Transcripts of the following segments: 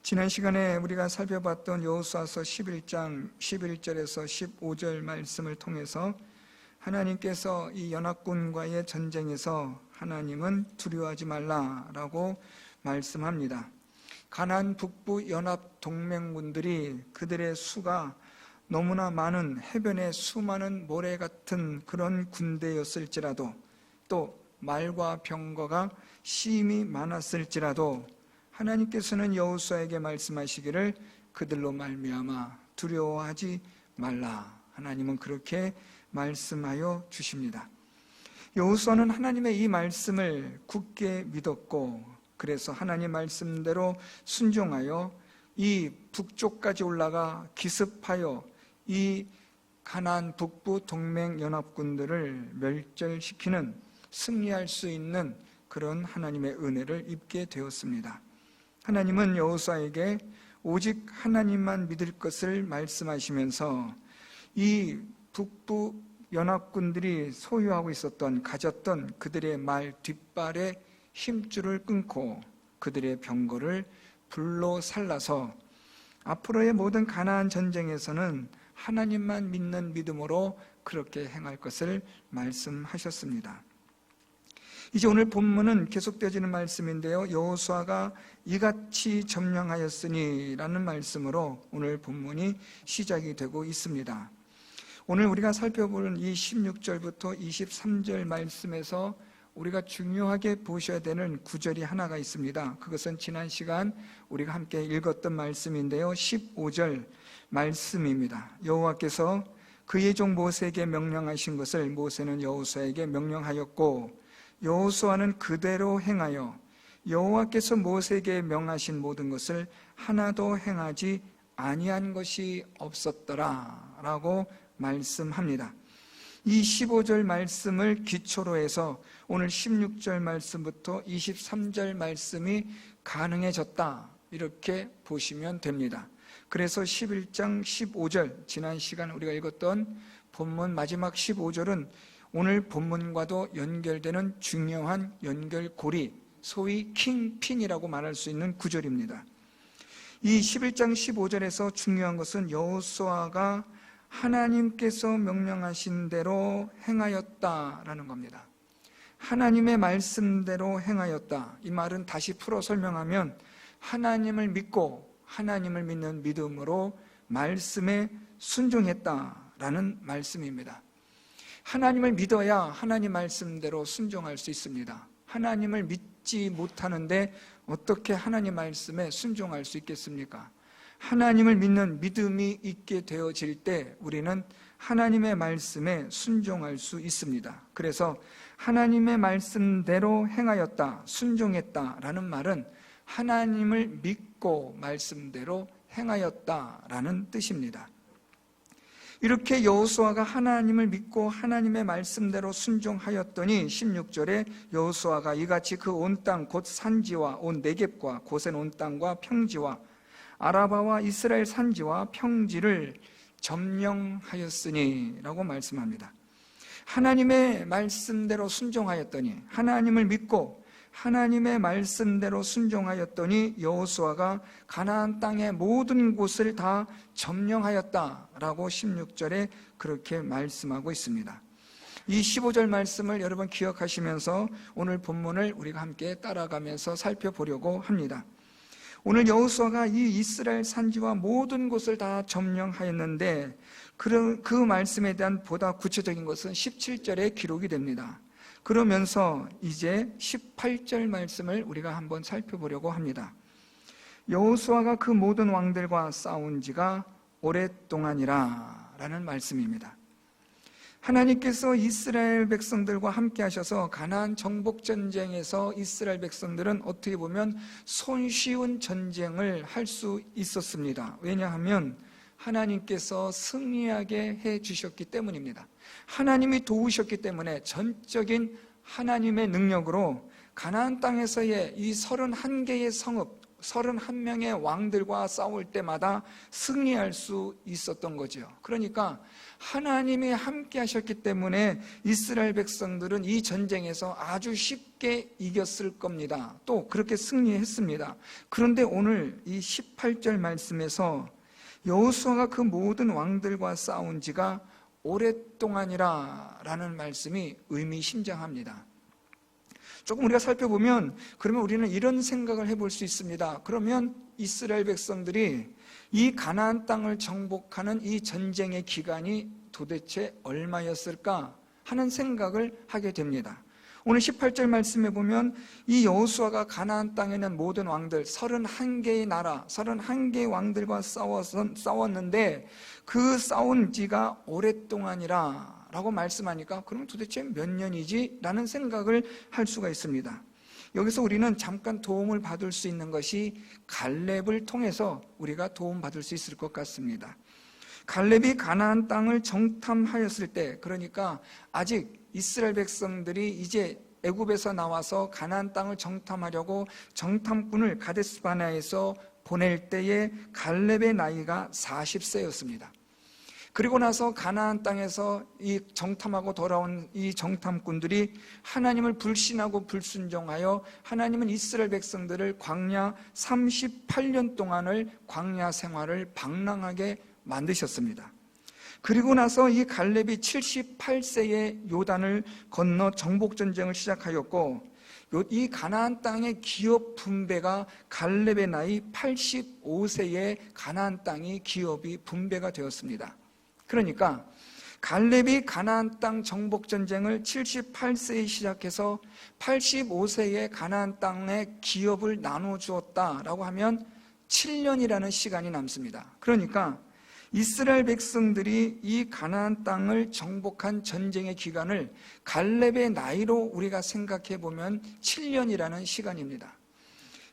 지난 시간에 우리가 살펴봤던 여호수아서 11장 11절에서 15절 말씀을 통해서 하나님께서 이 연합군과의 전쟁에서 하나님은 두려워하지 말라라고 말씀합니다. 가나안 북부 연합 동맹군들이 그들의 수가 너무나 많은 해변에 수많은 모래 같은 그런 군대였을지라도, 또 말과 병거가 심히 많았을지라도 하나님께서는 여호수아에게 말씀하시기를 그들로 말미암아 두려워하지 말라. 하나님은 그렇게 말씀하여 주십니다. 여호수아는 하나님의 이 말씀을 굳게 믿었고, 그래서 하나님 말씀대로 순종하여 이 북쪽까지 올라가 기습하여 이 가나안 북부 동맹 연합군들을 멸절시키는, 승리할 수 있는 그런 하나님의 은혜를 입게 되었습니다. 하나님은 여호수아에게 오직 하나님만 믿을 것을 말씀하시면서 이 북부 연합군들이 소유하고 있었던, 가졌던 그들의 말 뒷발의 힘줄을 끊고 그들의 병거를 불로 살라서 앞으로의 모든 가나안 전쟁에서는 하나님만 믿는 믿음으로 그렇게 행할 것을 말씀하셨습니다. 이제 오늘 본문은 계속되어지는 말씀인데요, 여호수아가 이같이 점령하였으니 라는 말씀으로 오늘 본문이 시작이 되고 있습니다. 오늘 우리가 살펴보는 이 16절부터 23절 말씀에서 우리가 중요하게 보셔야 되는 구절이 하나가 있습니다. 그것은 지난 시간 우리가 함께 읽었던 말씀인데요, 15절 말씀입니다. 여호와께서 그의 종 모세에게 명령하신 것을 모세는 여호수아에게 명령하였고, 여호수아는 그대로 행하여 여호와께서 모세에게 명하신 모든 것을 하나도 행하지 아니한 것이 없었더라 라고 말씀합니다. 이 15절 말씀을 기초로 해서 오늘 16절 말씀부터 23절 말씀이 가능해졌다, 이렇게 보시면 됩니다. 그래서 11장 15절, 지난 시간 우리가 읽었던 본문 마지막 15절은 오늘 본문과도 연결되는 중요한 연결고리, 소위 킹핀이라고 말할 수 있는 구절입니다. 이 11장 15절에서 중요한 것은 여호수아가 하나님께서 명령하신 대로 행하였다라는 겁니다. 하나님의 말씀대로 행하였다. 이 말은 다시 풀어 설명하면 하나님을 믿고 하나님을 믿는 믿음으로 말씀에 순종했다라는 말씀입니다. 하나님을 믿어야 하나님 말씀대로 순종할 수 있습니다. 하나님을 믿지 못하는데 어떻게 하나님 말씀에 순종할 수 있겠습니까? 하나님을 믿는 믿음이 있게 되어질 때 우리는 하나님의 말씀에 순종할 수 있습니다. 그래서 하나님의 말씀대로 행하였다, 순종했다라는 말은 하나님을 믿고 말씀대로 행하였다라는 뜻입니다. 이렇게 여호수아가 하나님을 믿고 하나님의 말씀대로 순종하였더니 16절에 여호수아가 이같이 그 온 땅 곧 산지와 온 네겝과 고센 온 땅과 평지와 아라바와 이스라엘 산지와 평지를 점령하였으니 라고 말씀합니다. 하나님의 말씀대로 순종하였더니, 하나님을 믿고 하나님의 말씀대로 순종하였더니 여호수아가 가나안 땅의 모든 곳을 다 점령하였다라고 16절에 그렇게 말씀하고 있습니다. 이 15절 말씀을 여러분 기억하시면서 오늘 본문을 우리가 함께 따라가면서 살펴보려고 합니다. 오늘 여호수아가 이 이스라엘 산지와 모든 곳을 다 점령하였는데 그 말씀에 대한 보다 구체적인 것은 17절에 기록이 됩니다. 그러면서 이제 18절 말씀을 우리가 한번 살펴보려고 합니다. 여호수아가 그 모든 왕들과 싸운 지가 오랫동안이라 라는 말씀입니다. 하나님께서 이스라엘 백성들과 함께 하셔서 가나안 정복 전쟁에서 이스라엘 백성들은 어떻게 보면 손쉬운 전쟁을 할 수 있었습니다. 왜냐하면 하나님께서 승리하게 해주셨기 때문입니다. 하나님이 도우셨기 때문에 전적인 하나님의 능력으로 가나안 땅에서의 이 31개의 성읍, 31명의 왕들과 싸울 때마다 승리할 수 있었던 거죠. 그러니까 하나님이 함께 하셨기 때문에 이스라엘 백성들은 이 전쟁에서 아주 쉽게 이겼을 겁니다. 또 그렇게 승리했습니다. 그런데 오늘 이 18절 말씀에서 여호수아가 그 모든 왕들과 싸운 지가 오랫동안이라 라는 말씀이 의미심장합니다. 조금 우리가 살펴보면 그러면 우리는 이런 생각을 해볼 수 있습니다. 그러면 이스라엘 백성들이 이 가나안 땅을 정복하는 이 전쟁의 기간이 도대체 얼마였을까 하는 생각을 하게 됩니다. 오늘 18절 말씀에 보면 이 여호수아가 가나안 땅에 있는 모든 왕들 31개의 나라 31개의 왕들과 싸웠는데 그 싸운 지가 오랫동안이라 라고 말씀하니까 그러면 도대체 몇 년이지? 라는 생각을 할 수가 있습니다. 여기서 우리는 잠깐 도움을 받을 수 있는 것이 갈렙을 통해서 우리가 도움받을 수 있을 것 같습니다. 갈렙이 가나안 땅을 정탐하였을 때, 그러니까 아직 이스라엘 백성들이 이제 애굽에서 나와서 가나안 땅을 정탐하려고 정탐꾼을 가데스바네아에서 보낼 때에 갈렙의 나이가 40세였습니다. 그리고 나서 가나안 땅에서 이 정탐하고 돌아온 이 정탐꾼들이 하나님을 불신하고 불순종하여 하나님은 이스라엘 백성들을 광야 38년 동안을 광야 생활을 방랑하게 만드셨습니다. 그리고 나서 이 갈렙이 78세에 요단을 건너 정복전쟁을 시작하였고 이 가나안 땅의 기업 분배가 갈렙의 나이 85세에 가나안 땅이 기업이 분배가 되었습니다. 그러니까 갈렙이 가나안 땅 정복전쟁을 78세에 시작해서 85세에 가나안 땅의 기업을 나눠주었다라고 하면 7년이라는 시간이 남습니다. 그러니까 이스라엘 백성들이 이 가나안 땅을 정복한 전쟁의 기간을 갈렙의 나이로 우리가 생각해 보면 7년이라는 시간입니다.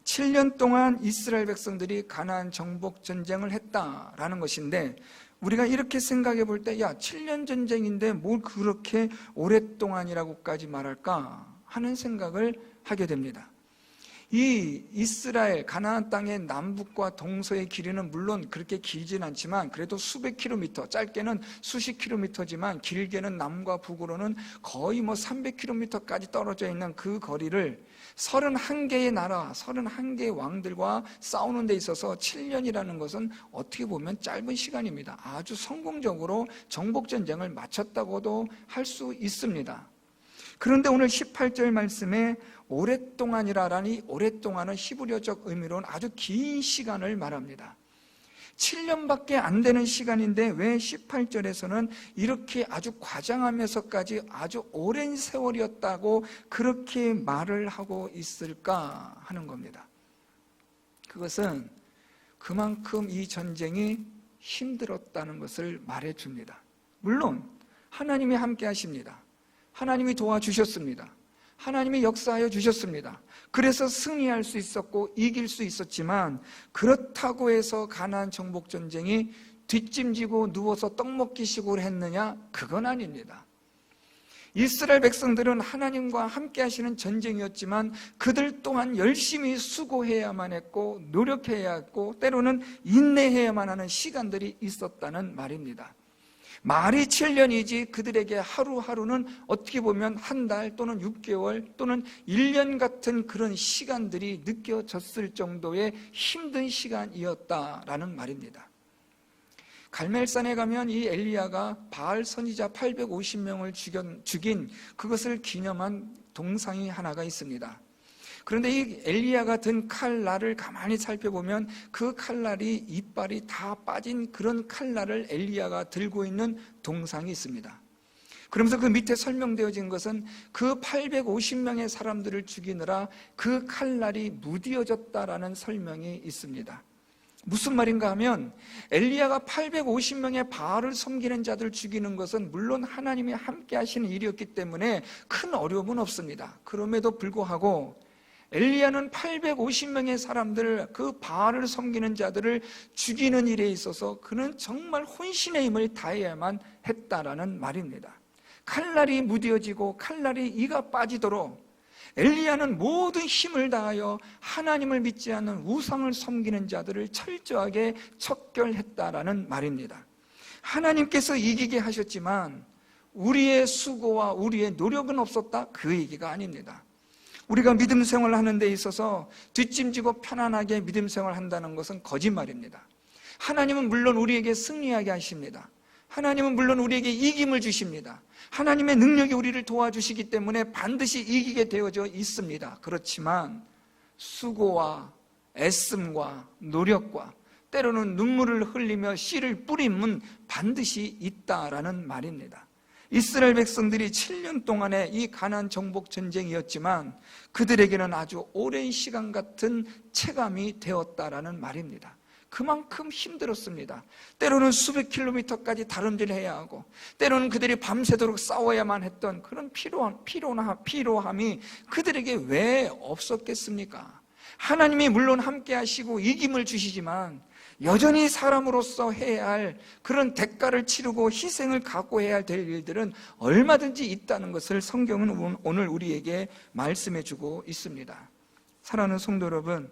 7년 동안 이스라엘 백성들이 가나안 정복 전쟁을 했다라는 것인데 우리가 이렇게 생각해 볼 때 7년 전쟁인데 뭘 그렇게 오랫동안이라고까지 말할까 하는 생각을 하게 됩니다. 이 이스라엘 가나안 땅의 남북과 동서의 길이는 물론 그렇게 길진 않지만 그래도 수백 킬로미터, 짧게는 수십 킬로미터지만 길게는 남과 북으로는 거의 300킬로미터까지 떨어져 있는 그 거리를 31개의 나라, 31개의 왕들과 싸우는 데 있어서 7년이라는 것은 어떻게 보면 짧은 시간입니다. 아주 성공적으로 정복전쟁을 마쳤다고도 할 수 있습니다. 그런데 오늘 18절 말씀에 오랫동안이라니 오랫동안은 히브리어적 의미로는 아주 긴 시간을 말합니다. 7년밖에 안 되는 시간인데 왜 18절에서는 이렇게 아주 과장하면서까지 아주 오랜 세월이었다고 그렇게 말을 하고 있을까 하는 겁니다. 그것은 그만큼 이 전쟁이 힘들었다는 것을 말해줍니다. 물론 하나님이 함께 하십니다. 하나님이 도와주셨습니다. 하나님이 역사하여 주셨습니다. 그래서 승리할 수 있었고 이길 수 있었지만 그렇다고 해서 가나안 정복 전쟁이 뒷짐지고 누워서 떡 먹기 식으로 했느냐? 그건 아닙니다. 이스라엘 백성들은 하나님과 함께 하시는 전쟁이었지만 그들 또한 열심히 수고해야만 했고 노력해야 했고 때로는 인내해야만 하는 시간들이 있었다는 말입니다. 말이 7년이지 그들에게 하루하루는 어떻게 보면 한 달 또는 6개월 또는 1년 같은 그런 시간들이 느껴졌을 정도의 힘든 시간이었다라는 말입니다. 갈멜산에 가면 이 엘리야가 바알 선지자 850명을 죽인 그것을 기념한 동상이 하나가 있습니다. 그런데 이 엘리야가 든 칼날을 가만히 살펴보면 그 칼날이 이빨이 다 빠진 그런 칼날을 엘리야가 들고 있는 동상이 있습니다. 그러면서 그 밑에 설명되어진 것은 그 850명의 사람들을 죽이느라 그 칼날이 무디어졌다라는 설명이 있습니다. 무슨 말인가 하면 엘리야가 850명의 바알을 섬기는 자들을 죽이는 것은 물론 하나님이 함께 하시는 일이었기 때문에 큰 어려움은 없습니다. 그럼에도 불구하고 엘리야는 850명의 사람들, 그 바알을 섬기는 자들을 죽이는 일에 있어서 그는 정말 혼신의 힘을 다해야만 했다라는 말입니다. 칼날이 무뎌지고 칼날이 이가 빠지도록 엘리야는 모든 힘을 다하여 하나님을 믿지 않는 우상을 섬기는 자들을 철저하게 척결했다라는 말입니다. 하나님께서 이기게 하셨지만 우리의 수고와 우리의 노력은 없었다? 그 얘기가 아닙니다. 우리가 믿음 생활을 하는 데 있어서 뒷짐지고 편안하게 믿음 생활을 한다는 것은 거짓말입니다. 하나님은 물론 우리에게 승리하게 하십니다. 하나님은 물론 우리에게 이김을 주십니다. 하나님의 능력이 우리를 도와주시기 때문에 반드시 이기게 되어져 있습니다. 그렇지만 수고와 애씀과 노력과 때로는 눈물을 흘리며 씨를 뿌림은 반드시 있다라는 말입니다. 이스라엘 백성들이 7년 동안의 이 가나안 정복 전쟁이었지만 그들에게는 아주 오랜 시간 같은 체감이 되었다라는 말입니다. 그만큼 힘들었습니다. 때로는 수백 킬로미터까지 다름질을 해야 하고, 때로는 그들이 밤새도록 싸워야만 했던 그런 피로함이 그들에게 왜 없었겠습니까? 하나님이 물론 함께 하시고 이김을 주시지만 여전히 사람으로서 해야 할 그런 대가를 치르고 희생을 각오해야 될 일들은 얼마든지 있다는 것을 성경은 오늘 우리에게 말씀해 주고 있습니다. 사랑하는 성도 여러분,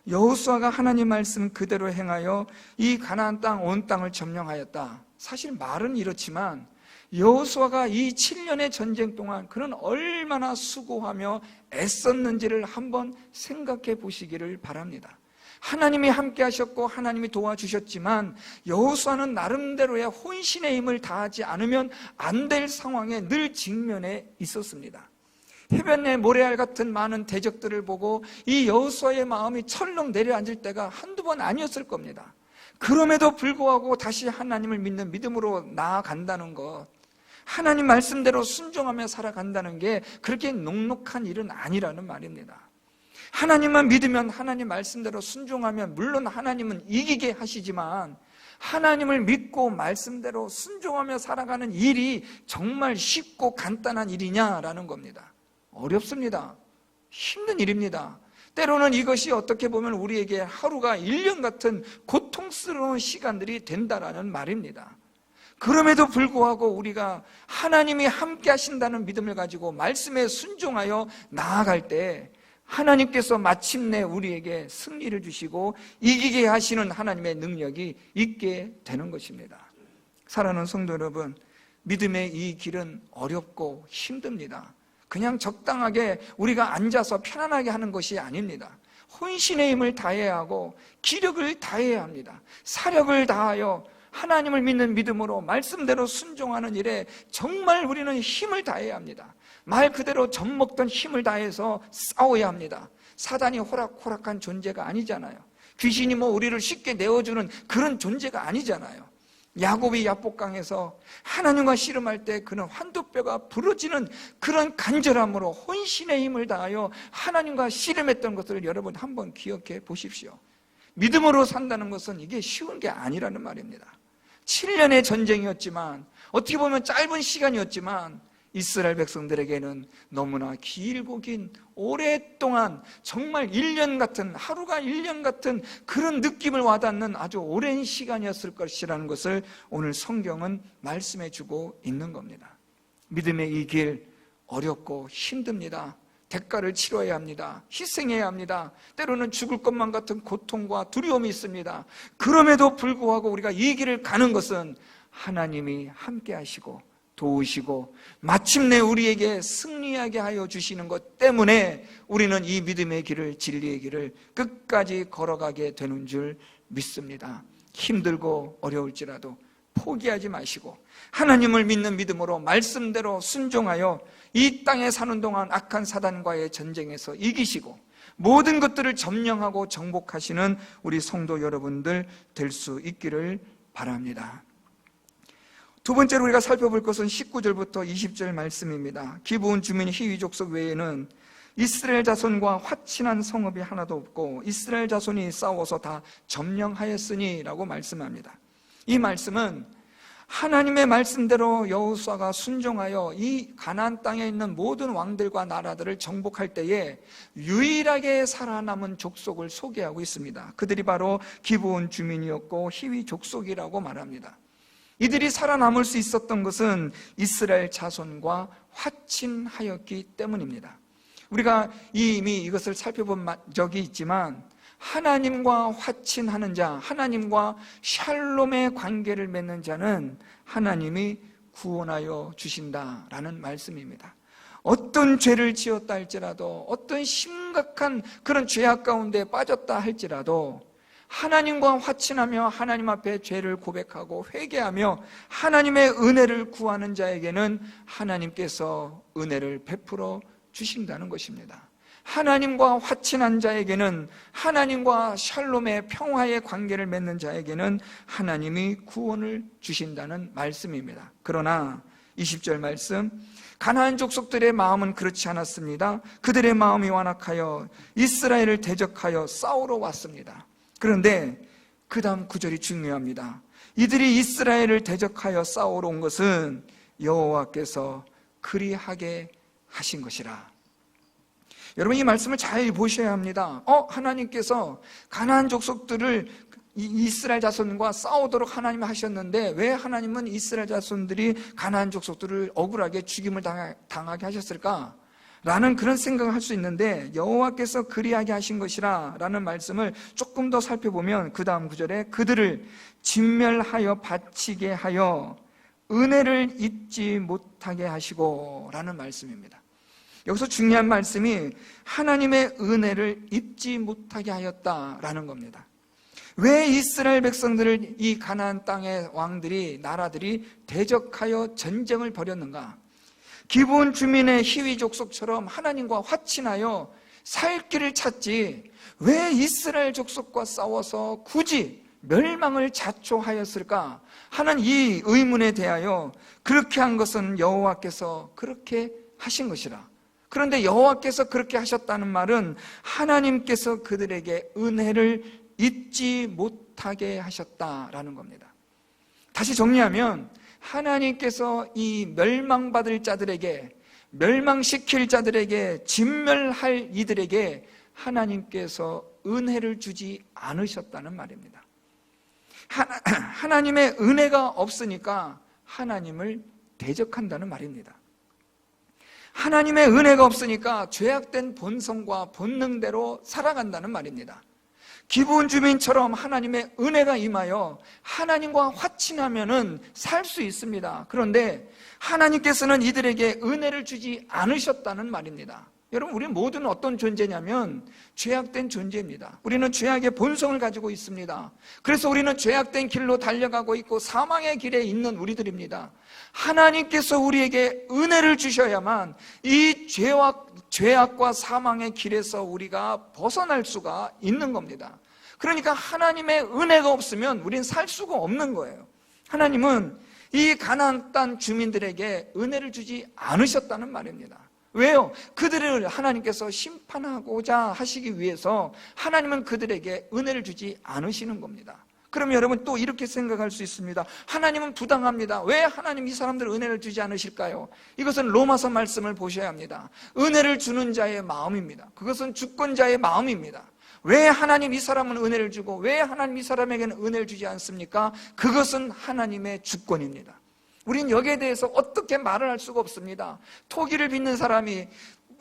여호수아가 하나님 말씀 그대로 행하여 이 가나안 땅 온 땅을 점령하였다. 사실 말은 이렇지만 여호수아가 이 7년의 전쟁 동안 그는 얼마나 수고하며 애썼는지를 한번 생각해 보시기를 바랍니다. 하나님이 함께 하셨고 하나님이 도와주셨지만 여호수아는 나름대로의 혼신의 힘을 다하지 않으면 안 될 상황에 늘 직면해 있었습니다. 해변의 모래알 같은 많은 대적들을 보고 이 여호수아의 마음이 철렁 내려앉을 때가 한두 번 아니었을 겁니다. 그럼에도 불구하고 다시 하나님을 믿는 믿음으로 나아간다는 것, 하나님 말씀대로 순종하며 살아간다는 게 그렇게 녹록한 일은 아니라는 말입니다. 하나님만 믿으면, 하나님 말씀대로 순종하면 물론 하나님은 이기게 하시지만 하나님을 믿고 말씀대로 순종하며 살아가는 일이 정말 쉽고 간단한 일이냐라는 겁니다. 어렵습니다. 힘든 일입니다. 때로는 이것이 어떻게 보면 우리에게 하루가 1년 같은 고통스러운 시간들이 된다라는 말입니다. 그럼에도 불구하고 우리가 하나님이 함께 하신다는 믿음을 가지고 말씀에 순종하여 나아갈 때 하나님께서 마침내 우리에게 승리를 주시고 이기게 하시는 하나님의 능력이 있게 되는 것입니다. 사랑하는 성도 여러분, 믿음의 이 길은 어렵고 힘듭니다. 그냥 적당하게 우리가 앉아서 편안하게 하는 것이 아닙니다. 혼신의 힘을 다해야 하고 기력을 다해야 합니다. 사력을 다하여 하나님을 믿는 믿음으로 말씀대로 순종하는 일에 정말 우리는 힘을 다해야 합니다. 말 그대로 젖먹던 힘을 다해서 싸워야 합니다. 사단이 호락호락한 존재가 아니잖아요. 귀신이 우리를 쉽게 내어주는 그런 존재가 아니잖아요. 야곱이 야복강에서 하나님과 씨름할 때 그는 환도뼈가 부러지는 그런 간절함으로 혼신의 힘을 다하여 하나님과 씨름했던 것을 여러분 한번 기억해 보십시오. 믿음으로 산다는 것은 이게 쉬운 게 아니라는 말입니다. 7년의 전쟁이었지만, 어떻게 보면 짧은 시간이었지만 이스라엘 백성들에게는 너무나 길고 긴 오랫동안 정말 1년 같은, 하루가 1년 같은 그런 느낌을 와닿는 아주 오랜 시간이었을 것이라는 것을 오늘 성경은 말씀해 주고 있는 겁니다. 믿음의 이 길 어렵고 힘듭니다. 대가를 치러야 합니다. 희생해야 합니다. 때로는 죽을 것만 같은 고통과 두려움이 있습니다. 그럼에도 불구하고 우리가 이 길을 가는 것은 하나님이 함께 하시고 도우시고 마침내 우리에게 승리하게 하여 주시는 것 때문에 우리는 이 믿음의 길을, 진리의 길을 끝까지 걸어가게 되는 줄 믿습니다. 힘들고 어려울지라도 포기하지 마시고 하나님을 믿는 믿음으로 말씀대로 순종하여 이 땅에 사는 동안 악한 사단과의 전쟁에서 이기시고 모든 것들을 점령하고 정복하시는 우리 성도 여러분들 될 수 있기를 바랍니다. 두 번째로 우리가 살펴볼 것은 19절부터 20절 말씀입니다. 기브온 주민 히위 족속 외에는 이스라엘 자손과 화친한 성읍이 하나도 없고 이스라엘 자손이 싸워서 다 점령하였으니 라고 말씀합니다. 이 말씀은 하나님의 말씀대로 여호수아가 순종하여 이 가나안 땅에 있는 모든 왕들과 나라들을 정복할 때에 유일하게 살아남은 족속을 소개하고 있습니다. 그들이 바로 기브온 주민이었고 히위 족속이라고 말합니다. 이들이 살아남을 수 있었던 것은 이스라엘 자손과 화친하였기 때문입니다. 우리가 이미 이것을 살펴본 적이 있지만 하나님과 화친하는 자, 하나님과 샬롬의 관계를 맺는 자는 하나님이 구원하여 주신다라는 말씀입니다. 어떤 죄를 지었다 할지라도, 어떤 심각한 그런 죄악 가운데 빠졌다 할지라도 하나님과 화친하며 하나님 앞에 죄를 고백하고 회개하며 하나님의 은혜를 구하는 자에게는 하나님께서 은혜를 베풀어 주신다는 것입니다. 하나님과 화친한 자에게는, 하나님과 샬롬의 평화의 관계를 맺는 자에게는 하나님이 구원을 주신다는 말씀입니다. 그러나 20절 말씀, 가나안 족속들의 마음은 그렇지 않았습니다. 그들의 마음이 완악하여 이스라엘을 대적하여 싸우러 왔습니다. 그런데 그 다음 구절이 중요합니다. 이들이 이스라엘을 대적하여 싸우러 온 것은 여호와께서 그리하게 하신 것이라. 여러분, 이 말씀을 잘 보셔야 합니다. 하나님께서 가나안 족속들을 이스라엘 자손과 싸우도록 하나님이 하셨는데 왜 하나님은 이스라엘 자손들이 가나안 족속들을 억울하게 죽임을 당하게 하셨을까? 라는 그런 생각을 할 수 있는데, 여호와께서 그리하게 하신 것이라 라는 말씀을 조금 더 살펴보면 그 다음 구절에 그들을 진멸하여 바치게 하여 은혜를 잊지 못하게 하시고 라는 말씀입니다. 여기서 중요한 말씀이 하나님의 은혜를 잊지 못하게 하였다라는 겁니다. 왜 이스라엘 백성들을 이 가나안 땅의 왕들이, 나라들이 대적하여 전쟁을 벌였는가? 기브온 주민의 히위 족속처럼 하나님과 화친하여 살 길을 찾지 왜 이스라엘 족속과 싸워서 굳이 멸망을 자초하였을까 하는 이 의문에 대하여 그렇게 한 것은 여호와께서 그렇게 하신 것이라. 그런데 여호와께서 그렇게 하셨다는 말은 하나님께서 그들에게 은혜를 잊지 못하게 하셨다라는 겁니다. 다시 정리하면 하나님께서 이 멸망받을 자들에게, 멸망시킬 자들에게, 진멸할 이들에게 하나님께서 은혜를 주지 않으셨다는 말입니다. 하나님의 은혜가 없으니까 하나님을 대적한다는 말입니다. 하나님의 은혜가 없으니까 죄악된 본성과 본능대로 살아간다는 말입니다. 기브온 주민처럼 하나님의 은혜가 임하여 하나님과 화친하면은 살 수 있습니다. 그런데 하나님께서는 이들에게 은혜를 주지 않으셨다는 말입니다. 여러분, 우리 모두는 어떤 존재냐면 죄악된 존재입니다. 우리는 죄악의 본성을 가지고 있습니다. 그래서 우리는 죄악된 길로 달려가고 있고 사망의 길에 있는 우리들입니다. 하나님께서 우리에게 은혜를 주셔야만 이 죄악과 사망의 길에서 우리가 벗어날 수가 있는 겁니다. 그러니까 하나님의 은혜가 없으면 우린 살 수가 없는 거예요. 하나님은 이 가나안 땅 주민들에게 은혜를 주지 않으셨다는 말입니다. 왜요? 그들을 하나님께서 심판하고자 하시기 위해서 하나님은 그들에게 은혜를 주지 않으시는 겁니다. 그럼 여러분 또 이렇게 생각할 수 있습니다. 하나님은 부당합니다. 왜 하나님 이 사람들 은혜를 주지 않으실까요? 이것은 로마서 말씀을 보셔야 합니다. 은혜를 주는 자의 마음입니다. 그것은 주권자의 마음입니다. 왜 하나님 이 사람은 은혜를 주고 왜 하나님 이 사람에게는 은혜를 주지 않습니까? 그것은 하나님의 주권입니다. 우린 여기에 대해서 어떻게 말을 할 수가 없습니다. 토기를 빚는 사람이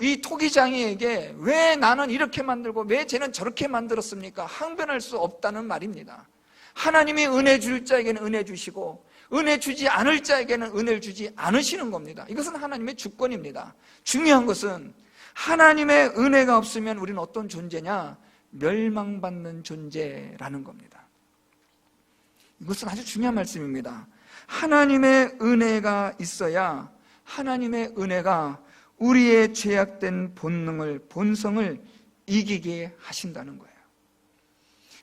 이 토기장이에게 왜 나는 이렇게 만들고 왜 쟤는 저렇게 만들었습니까? 항변할 수 없다는 말입니다. 하나님이 은혜 줄 자에게는 은혜 주시고 은혜 주지 않을 자에게는 은혜를 주지 않으시는 겁니다. 이것은 하나님의 주권입니다. 중요한 것은 하나님의 은혜가 없으면 우리는 어떤 존재냐? 멸망받는 존재라는 겁니다. 이것은 아주 중요한 말씀입니다. 하나님의 은혜가 있어야 하나님의 은혜가 우리의 죄악된 본성을 이기게 하신다는 거예요.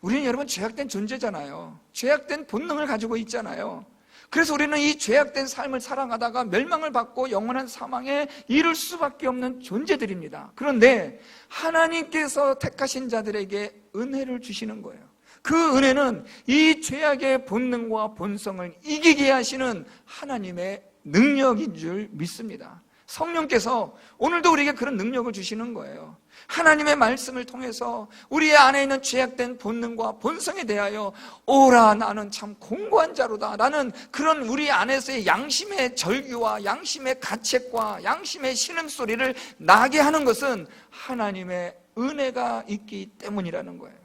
우리는 여러분 죄악된 존재잖아요. 죄악된 본능을 가지고 있잖아요. 그래서 우리는 이 죄악된 삶을 살아가다가 멸망을 받고 영원한 사망에 이를 수밖에 없는 존재들입니다. 그런데 하나님께서 택하신 자들에게 은혜를 주시는 거예요. 그 은혜는 이 죄악의 본능과 본성을 이기게 하시는 하나님의 능력인 줄 믿습니다. 성령께서 오늘도 우리에게 그런 능력을 주시는 거예요. 하나님의 말씀을 통해서 우리 안에 있는 죄악된 본능과 본성에 대하여 오라 나는 참 공고한 자로다 라는 그런 우리 안에서의 양심의 절규와 양심의 가책과 양심의 신음소리를 나게 하는 것은 하나님의 은혜가 있기 때문이라는 거예요.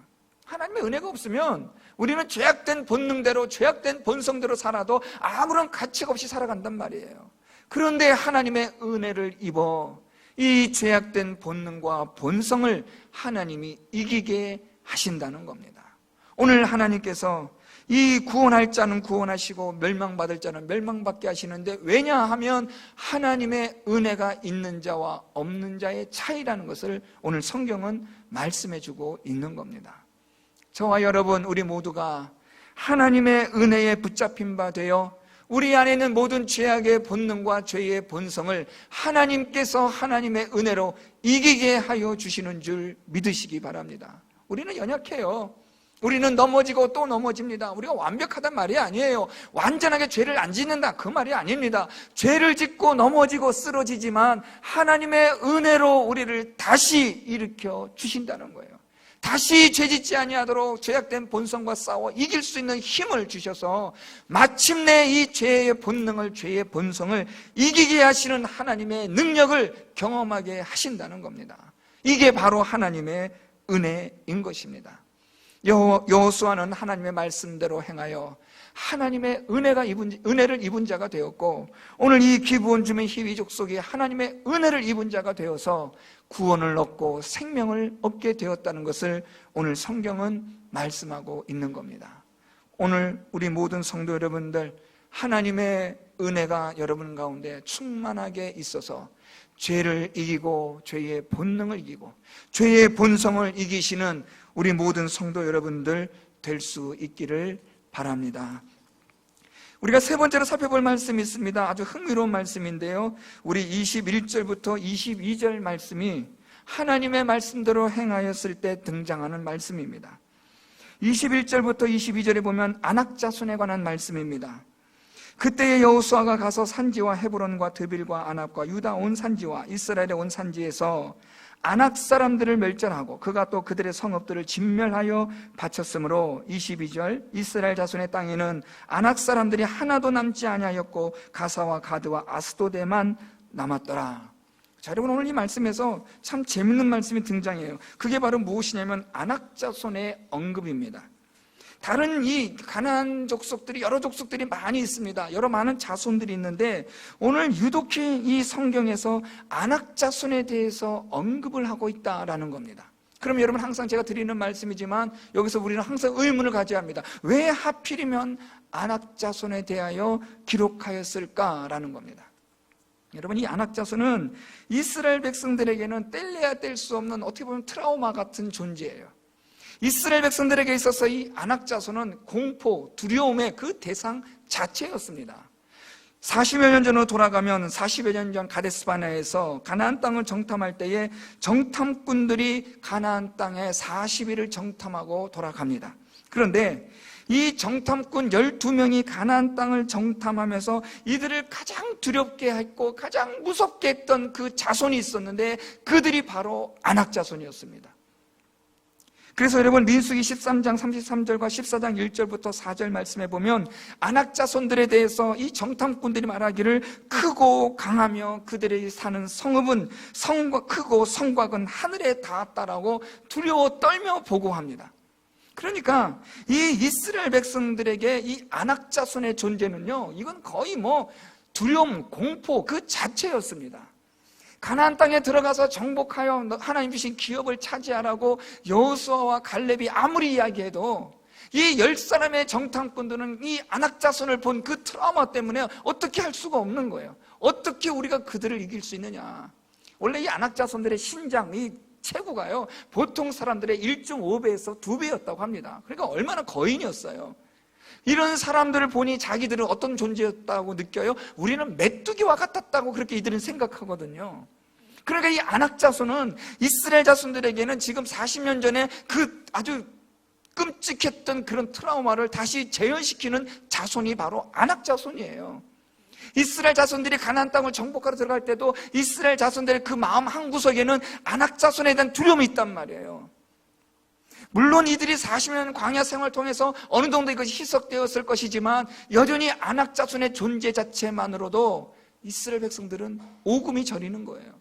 하나님의 은혜가 없으면 우리는 죄악된 본능대로 죄악된 본성대로 살아도 아무런 가책 없이 살아간단 말이에요. 그런데 하나님의 은혜를 입어 이 죄악된 본능과 본성을 하나님이 이기게 하신다는 겁니다. 오늘 하나님께서 이 구원할 자는 구원하시고 멸망받을 자는 멸망받게 하시는데, 왜냐하면 하나님의 은혜가 있는 자와 없는 자의 차이라는 것을 오늘 성경은 말씀해주고 있는 겁니다. 저와 여러분, 우리 모두가 하나님의 은혜에 붙잡힌 바 되어 우리 안에 있는 모든 죄악의 본능과 죄의 본성을 하나님께서 하나님의 은혜로 이기게 하여 주시는 줄 믿으시기 바랍니다. 우리는 연약해요. 우리는 넘어지고 또 넘어집니다. 우리가 완벽하단 말이 아니에요. 완전하게 죄를 안 짓는다, 그 말이 아닙니다. 죄를 짓고 넘어지고 쓰러지지만 하나님의 은혜로 우리를 다시 일으켜 주신다는 거예요. 다시 죄짓지 아니하도록 죄악된 본성과 싸워 이길 수 있는 힘을 주셔서 마침내 이 죄의 본능을, 죄의 본성을 이기게 하시는 하나님의 능력을 경험하게 하신다는 겁니다. 이게 바로 하나님의 은혜인 것입니다. 여호수아는 하나님의 말씀대로 행하여 하나님의 은혜를 입은 자가 되었고, 오늘 이 기브온 주민 히위 족속이 하나님의 은혜를 입은 자가 되어서 구원을 얻고 생명을 얻게 되었다는 것을 오늘 성경은 말씀하고 있는 겁니다. 오늘 우리 모든 성도 여러분들, 하나님의 은혜가 여러분 가운데 충만하게 있어서 죄를 이기고 죄의 본능을 이기고 죄의 본성을 이기시는 우리 모든 성도 여러분들 될 수 있기를 바랍니다. 우리가 세 번째로 살펴볼 말씀이 있습니다. 아주 흥미로운 말씀인데요, 우리 21절부터 22절 말씀이 하나님의 말씀대로 행하였을 때 등장하는 말씀입니다. 21절부터 22절에 보면 안악자손에 관한 말씀입니다. 그때에 여호수아가 가서 산지와 헤브론과 드빌과 아납과 유다 온 산지와 이스라엘의 온 산지에서 아낙 사람들을 멸절하고 그가 또 그들의 성읍들을 진멸하여 바쳤으므로 22절 이스라엘 자손의 땅에는 아낙 사람들이 하나도 남지 아니하였고 가사와 가드와 아스도데만 남았더라. 자, 여러분, 오늘 이 말씀에서 참 재밌는 말씀이 등장해요. 그게 바로 무엇이냐면 아낙 자손의 언급입니다. 다른 이 가나안 족속들이, 여러 족속들이 많이 있습니다. 여러 많은 자손들이 있는데 오늘 유독히 이 성경에서 아낙 자손에 대해서 언급을 하고 있다라는 겁니다. 그럼 여러분, 항상 제가 드리는 말씀이지만 여기서 우리는 항상 의문을 가져야 합니다. 왜 하필이면 아낙 자손에 대하여 기록하였을까라는 겁니다. 여러분, 이 아낙 자손은 이스라엘 백성들에게는 뗄래야 뗄 수 없는, 어떻게 보면 트라우마 같은 존재예요. 이스라엘 백성들에게 있어서 이 아낙 자손은 공포, 두려움의 그 대상 자체였습니다. 40여 년 전으로 돌아가면 40여 년 전 가데스바네아에서 가나안 땅을 정탐할 때에 정탐꾼들이 가나안 땅에 40일을 정탐하고 돌아갑니다. 그런데 이 정탐꾼 12명이 가나안 땅을 정탐하면서 이들을 가장 두렵게 했고 가장 무섭게 했던 그 자손이 있었는데 그들이 바로 아낙 자손이었습니다. 그래서 여러분, 민수기 13장 33절과 14장 1절부터 4절 말씀해 보면 아낙 자손들에 대해서 이 정탐꾼들이 말하기를 크고 강하며 그들이 사는 성읍은 크고 성곽은 하늘에 닿았다라고 두려워 떨며 보고합니다. 그러니까 이 이스라엘 백성들에게 이 아낙 자손의 존재는요, 이건 거의 두려움, 공포 그 자체였습니다. 가나안 땅에 들어가서 정복하여 하나님 주신 기업을 차지하라고 여호수아와 갈렙이 아무리 이야기해도 이 10사람의 정탐꾼들은 이 아낙 자손을 본 그 트라우마 때문에 어떻게 할 수가 없는 거예요. 어떻게 우리가 그들을 이길 수 있느냐. 원래 이 아낙 자손들의 신장, 이 체구가요, 보통 사람들의 1.5배에서 2배였다고 합니다. 그러니까 얼마나 거인이었어요. 이런 사람들을 보니 자기들은 어떤 존재였다고 느껴요? 우리는 메뚜기와 같았다고 그렇게 이들은 생각하거든요. 그러니까 이 아낙 자손은 이스라엘 자손들에게는 지금 40년 전에 그 아주 끔찍했던 그런 트라우마를 다시 재현시키는 자손이 바로 아낙 자손이에요. 이스라엘 자손들이 가나안 땅을 정복하러 들어갈 때도 이스라엘 자손들의 그 마음 한구석에는 아낙 자손에 대한 두려움이 있단 말이에요. 물론 이들이 40년 광야 생활을 통해서 어느 정도 이것이 희석되었을 것이지만 여전히 아낙 자손의 존재 자체만으로도 이스라엘 백성들은 오금이 저리는 거예요.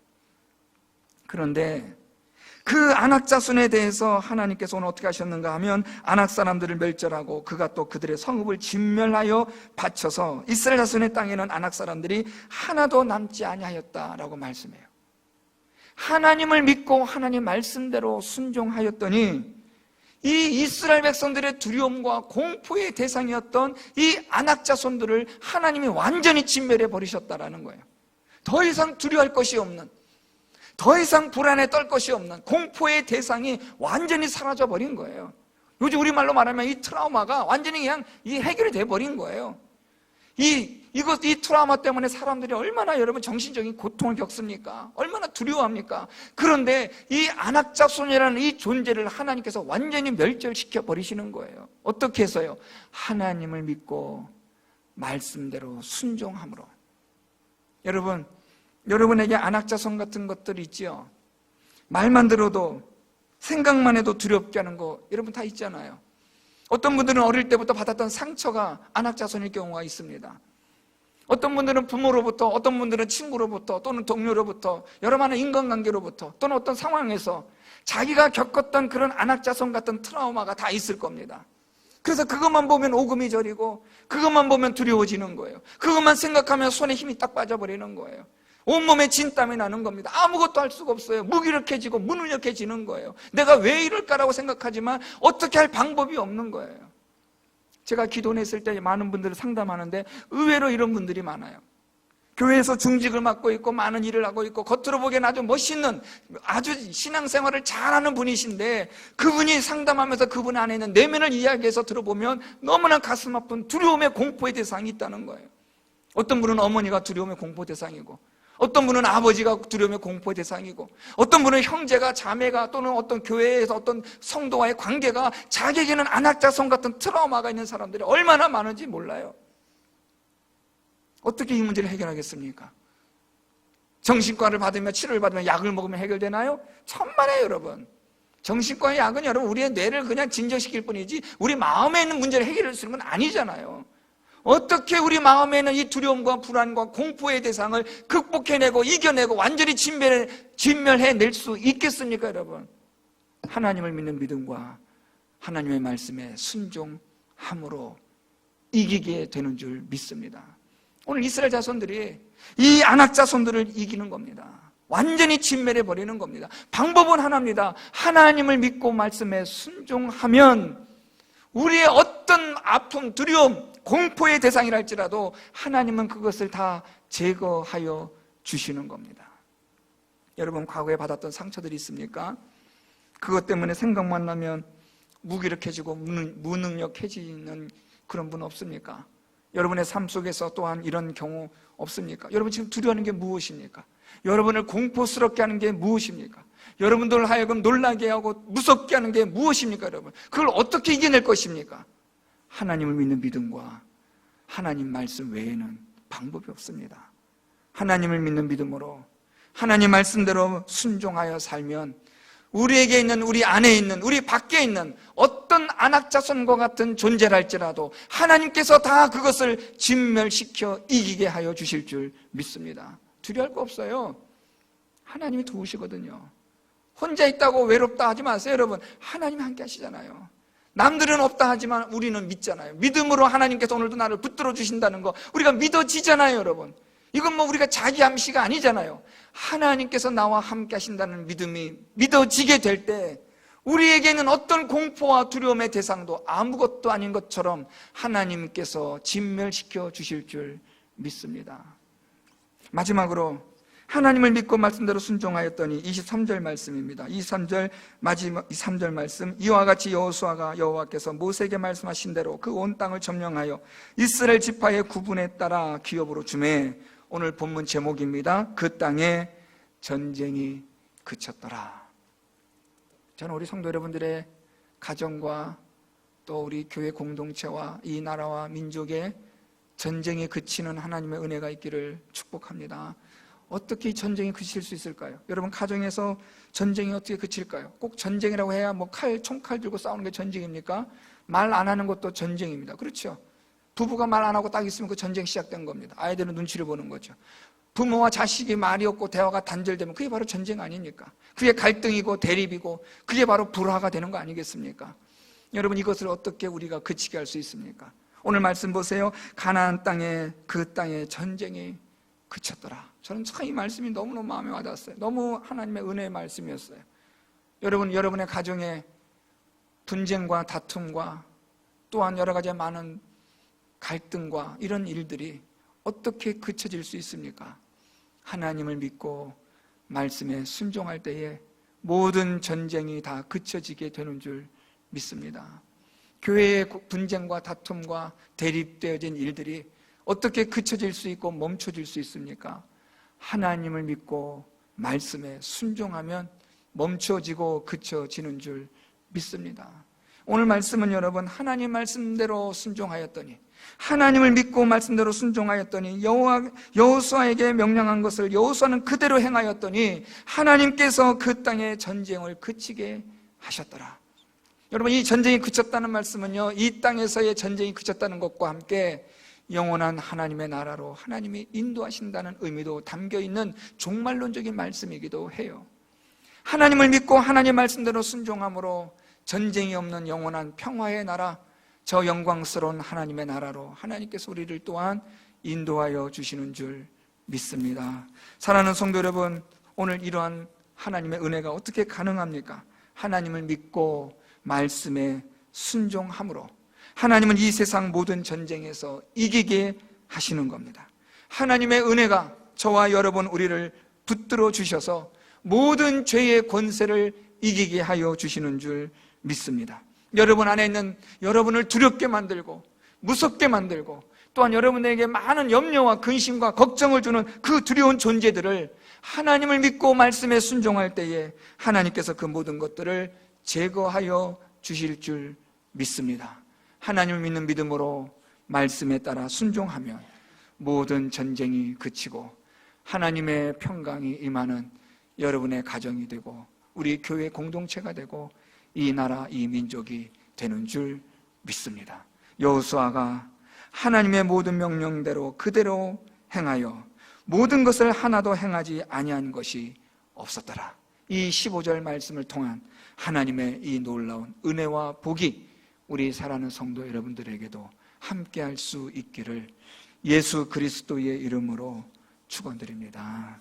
그런데 그 아낙 자손에 대해서 하나님께서 오늘 어떻게 하셨는가 하면 아낙 사람들을 멸절하고 그가 또 그들의 성읍을 진멸하여 바쳐서 이스라엘 자손의 땅에는 아낙 사람들이 하나도 남지 아니하였다라고 말씀해요. 하나님을 믿고 하나님 말씀대로 순종하였더니 이 이스라엘 백성들의 두려움과 공포의 대상이었던 이 아낙 자손들을 하나님이 완전히 진멸해 버리셨다라는 거예요. 더 이상 두려워할 것이 없는, 더 이상 불안에 떨 것이 없는 공포의 대상이 완전히 사라져 버린 거예요. 요즘 우리말로 말하면 이 트라우마가 완전히 그냥 이 해결이 돼 버린 거예요. 이 트라우마 때문에 사람들이 얼마나 여러분 정신적인 고통을 겪습니까? 얼마나 두려워합니까? 그런데 이 아낙 자손이라는 이 존재를 하나님께서 완전히 멸절시켜 버리시는 거예요. 어떻게 해서요? 하나님을 믿고 말씀대로 순종함으로. 여러분에게 아낙 자손 같은 것들이 있지요. 말만 들어도 생각만 해도 두렵게 하는 거 여러분 다 있잖아요. 어떤 분들은 어릴 때부터 받았던 상처가 아낙 자손일 경우가 있습니다. 어떤 분들은 부모로부터, 어떤 분들은 친구로부터, 또는 동료로부터, 여러 많은 인간관계로부터, 또는 어떤 상황에서 자기가 겪었던 그런 아낙 자손 같은 트라우마가 다 있을 겁니다. 그래서 그것만 보면 오금이 저리고 그것만 보면 두려워지는 거예요. 그것만 생각하면 손에 힘이 딱 빠져버리는 거예요. 온몸에 진땀이 나는 겁니다. 아무것도 할 수가 없어요. 무기력해지고 무능력해지는 거예요. 내가 왜 이럴까라고 생각하지만 어떻게 할 방법이 없는 거예요. 제가 기도했을 때 많은 분들을 상담하는데 의외로 이런 분들이 많아요. 교회에서 중직을 맡고 있고 많은 일을 하고 있고 겉으로 보기에는 아주 멋있는, 아주 신앙생활을 잘하는 분이신데 그분이 상담하면서 그분 안에 있는 내면을 이야기해서 들어보면 너무나 가슴 아픈 두려움의 공포의 대상이 있다는 거예요. 어떤 분은 어머니가 두려움의 공포 대상이고, 어떤 분은 아버지가 두려움의 공포의 대상이고, 어떤 분은 형제가, 자매가, 또는 어떤 교회에서 어떤 성도와의 관계가 자기에게는 아낙 자손 같은 트라우마가 있는 사람들이 얼마나 많은지 몰라요. 어떻게 이 문제를 해결하겠습니까? 정신과를 받으면, 치료를 받으면, 약을 먹으면 해결되나요? 천만에요, 여러분. 정신과의 약은 여러분 우리의 뇌를 그냥 진정시킬 뿐이지 우리 마음에 있는 문제를 해결할 수 있는 건 아니잖아요. 어떻게 우리 마음에 있는 이 두려움과 불안과 공포의 대상을 극복해내고 이겨내고 완전히 진멸해낼 수 있겠습니까, 여러분? 하나님을 믿는 믿음과 하나님의 말씀에 순종함으로 이기게 되는 줄 믿습니다. 오늘 이스라엘 자손들이 이 아낙 자손들을 이기는 겁니다. 완전히 진멸해버리는 겁니다. 방법은 하나입니다. 하나님을 믿고 말씀에 순종하면 우리의 어떤 아픔, 두려움, 공포의 대상이랄지라도 하나님은 그것을 다 제거하여 주시는 겁니다. 여러분 과거에 받았던 상처들이 있습니까? 그것 때문에 생각만 나면 무기력해지고 무능력해지는 그런 분 없습니까? 여러분의 삶 속에서 또한 이런 경우 없습니까? 여러분 지금 두려워하는 게 무엇입니까? 여러분을 공포스럽게 하는 게 무엇입니까? 여러분들 하여금 놀라게 하고 무섭게 하는 게 무엇입니까, 여러분? 그걸 어떻게 이겨낼 것입니까? 하나님을 믿는 믿음과 하나님 말씀 외에는 방법이 없습니다. 하나님을 믿는 믿음으로 하나님 말씀대로 순종하여 살면 우리에게 있는, 우리 안에 있는, 우리 밖에 있는 어떤 아낙 자손과 같은 존재랄지라도 하나님께서 다 그것을 진멸시켜 이기게 하여 주실 줄 믿습니다. 두려워할 거 없어요. 하나님이 도우시거든요. 혼자 있다고 외롭다 하지 마세요, 여러분. 하나님이 함께 하시잖아요. 남들은 없다 하지만 우리는 믿잖아요. 믿음으로 하나님께서 오늘도 나를 붙들어 주신다는 거 우리가 믿어지잖아요, 여러분. 이건 뭐 우리가 자기 암시가 아니잖아요. 하나님께서 나와 함께 하신다는 믿음이 믿어지게 될 때 우리에게는 어떤 공포와 두려움의 대상도 아무것도 아닌 것처럼 하나님께서 진멸시켜 주실 줄 믿습니다. 마지막으로 하나님을 믿고 말씀대로 순종하였더니 23절 말씀입니다. 23절 마지막 3절 말씀, 이와 같이 여호와께서 모세에게 말씀하신 대로 그 온 땅을 점령하여 이스라엘 지파의 구분에 따라 기업으로 주매. 오늘 본문 제목입니다. 그 땅에 전쟁이 그쳤더라. 저는 우리 성도 여러분들의 가정과 또 우리 교회 공동체와 이 나라와 민족의 전쟁이 그치는 하나님의 은혜가 있기를 축복합니다. 어떻게 전쟁이 그칠 수 있을까요? 여러분, 가정에서 전쟁이 어떻게 그칠까요? 꼭 전쟁이라고 해야 뭐 총칼 들고 싸우는 게 전쟁입니까? 말 안 하는 것도 전쟁입니다. 그렇죠? 부부가 말 안 하고 딱 있으면 그 전쟁 시작된 겁니다. 아이들은 눈치를 보는 거죠. 부모와 자식이 말이 없고 대화가 단절되면 그게 바로 전쟁 아닙니까? 그게 갈등이고 대립이고 그게 바로 불화가 되는 거 아니겠습니까? 여러분, 이것을 어떻게 우리가 그치게 할 수 있습니까? 오늘 말씀 보세요. 가나안 땅에, 그 땅에 전쟁이 그쳤더라. 저는 참 이 말씀이 너무너무 마음에 와닿았어요. 너무 하나님의 은혜의 말씀이었어요. 여러분, 여러분의 가정에 분쟁과 다툼과 또한 여러 가지 많은 갈등과 이런 일들이 어떻게 그쳐질 수 있습니까? 하나님을 믿고 말씀에 순종할 때에 모든 전쟁이 다 그쳐지게 되는 줄 믿습니다. 교회의 분쟁과 다툼과 대립되어진 일들이 어떻게 그쳐질 수 있고 멈춰질 수 있습니까? 하나님을 믿고 말씀에 순종하면 멈춰지고 그쳐지는 줄 믿습니다. 오늘 말씀은 여러분, 하나님 말씀대로 순종하였더니, 하나님을 믿고 말씀대로 순종하였더니, 여호수아에게 명령한 것을 여호수아는 그대로 행하였더니 하나님께서 그 땅의 전쟁을 그치게 하셨더라. 여러분, 이 전쟁이 그쳤다는 말씀은요, 이 땅에서의 전쟁이 그쳤다는 것과 함께 영원한 하나님의 나라로 하나님이 인도하신다는 의미도 담겨있는 종말론적인 말씀이기도 해요. 하나님을 믿고 하나님 말씀대로 순종함으로 전쟁이 없는 영원한 평화의 나라, 저 영광스러운 하나님의 나라로 하나님께서 우리를 또한 인도하여 주시는 줄 믿습니다. 사랑하는 성도 여러분, 오늘 이러한 하나님의 은혜가 어떻게 가능합니까? 하나님을 믿고 말씀에 순종함으로 하나님은 이 세상 모든 전쟁에서 이기게 하시는 겁니다. 하나님의 은혜가 저와 여러분 우리를 붙들어 주셔서 모든 죄의 권세를 이기게 하여 주시는 줄 믿습니다. 여러분 안에 있는 여러분을 두렵게 만들고 무섭게 만들고 또한 여러분에게 많은 염려와 근심과 걱정을 주는 그 두려운 존재들을 하나님을 믿고 말씀에 순종할 때에 하나님께서 그 모든 것들을 제거하여 주실 줄 믿습니다. 하나님을 믿는 믿음으로 말씀에 따라 순종하면 모든 전쟁이 그치고 하나님의 평강이 임하는 여러분의 가정이 되고 우리 교회 공동체가 되고 이 나라, 이 민족이 되는 줄 믿습니다. 여호수아가 하나님의 모든 명령대로 그대로 행하여 모든 것을 하나도 행하지 아니한 것이 없었더라. 이 15절 말씀을 통한 하나님의 이 놀라운 은혜와 복이 우리 사랑하는 성도 여러분들에게도 함께할 수 있기를 예수 그리스도의 이름으로 축원드립니다.